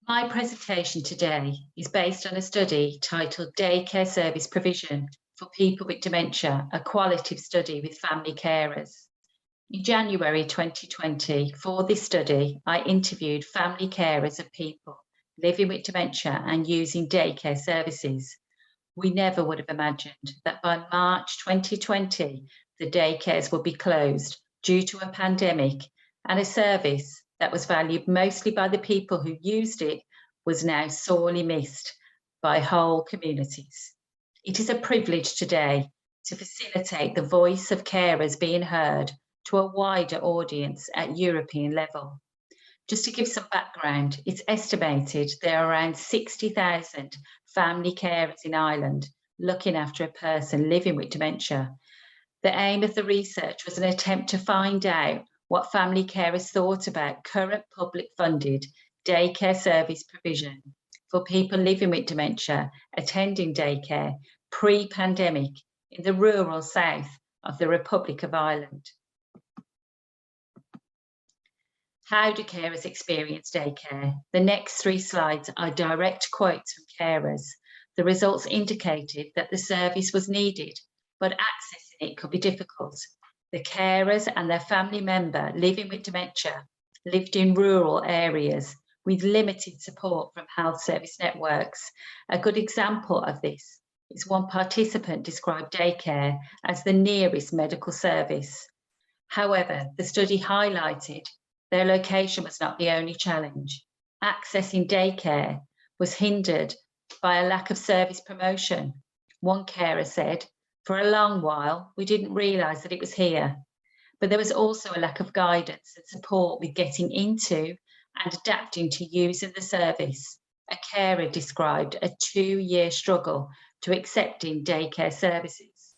My presentation today is based on a study titled Daycare Service Provision for People with Dementia, a qualitative study with family carers. In January 2020, for this study, I interviewed family carers of people living with dementia and using daycare services. We never would have imagined that by March 2020, the daycares would be closed due to a pandemic, and a service that was valued mostly by the people who used it was now sorely missed by whole communities. It is a privilege today to facilitate the voice of carers being heard to a wider audience at European level. Just to give some background, it's estimated there are around 60,000 family carers in Ireland looking after a person living with dementia. The aim of the research was an attempt to find out what family carers thought about current public funded daycare service provision for people living with dementia attending daycare pre-pandemic in the rural south of the Republic of Ireland. How do carers experience daycare? The next 3 slides are direct quotes from carers. The results indicated that the service was needed, but accessing it could be difficult. The carers and their family member living with dementia lived in rural areas with limited support from health service networks. A good example of this is one participant described daycare as the nearest medical service. However, the study highlighted their location was not the only challenge. Accessing daycare was hindered by a lack of service promotion. One carer said, "For a long while, we didn't realise that it was here." But there was also a lack of guidance and support with getting into and adapting to using the service. A carer described a 2-year struggle to accepting daycare services.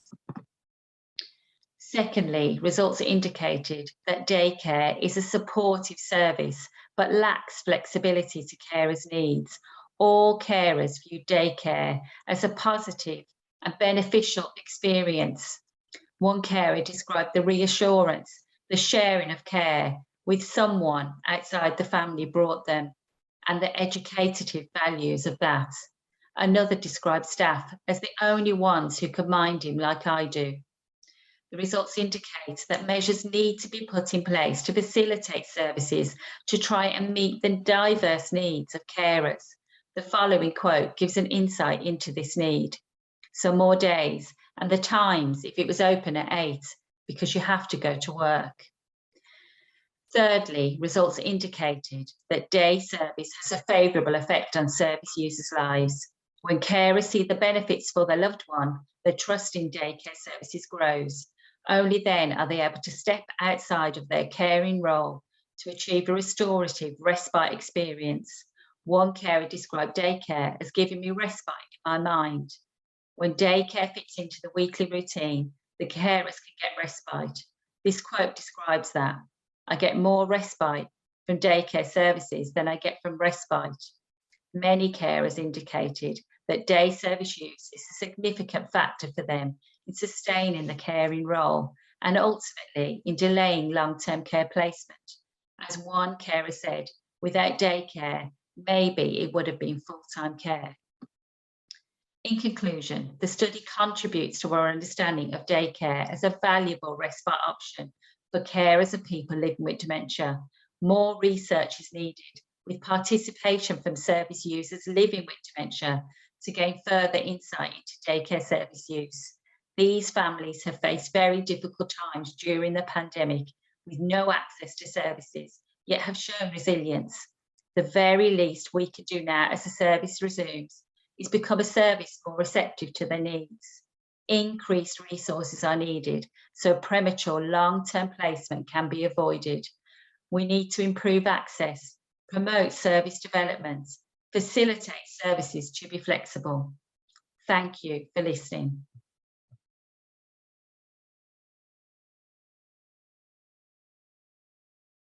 Secondly, results indicated that daycare is a supportive service, but lacks flexibility to carers' needs. All carers view daycare as a positive and beneficial experience. One carer described the reassurance, the sharing of care with someone outside the family brought them, and the educative values of that. Another described staff as the only ones who could mind him like I do. The results indicate that measures need to be put in place to facilitate services to try and meet the diverse needs of carers. The following quote gives an insight into this need. "Some more days, and the times if it was open at 8, because you have to go to work." Thirdly, results indicated that day service has a favourable effect on service users' lives. When carers see the benefits for their loved one, the trust in daycare services grows. Only then are they able to step outside of their caring role to achieve a restorative respite experience. One carer described daycare as giving me respite in my mind. When daycare fits into the weekly routine, the carers can get respite. This quote describes that. "I get more respite from daycare services than I get from respite." Many carers indicated that day service use is a significant factor for them in sustaining the caring role and ultimately in delaying long-term care placement. As one carer said, "Without daycare, maybe it would have been full-time care." In conclusion, the study contributes to our understanding of daycare as a valuable respite option for carers of people living with dementia. More research is needed, with participation from service users living with dementia to gain further insight into daycare service use. These families have faced very difficult times during the pandemic with no access to services, yet have shown resilience. The very least we can do now as the service resumes is become a service more receptive to their needs. Increased resources are needed so premature long-term placement can be avoided. We need to improve access, promote service development, facilitate services to be flexible. Thank you for listening.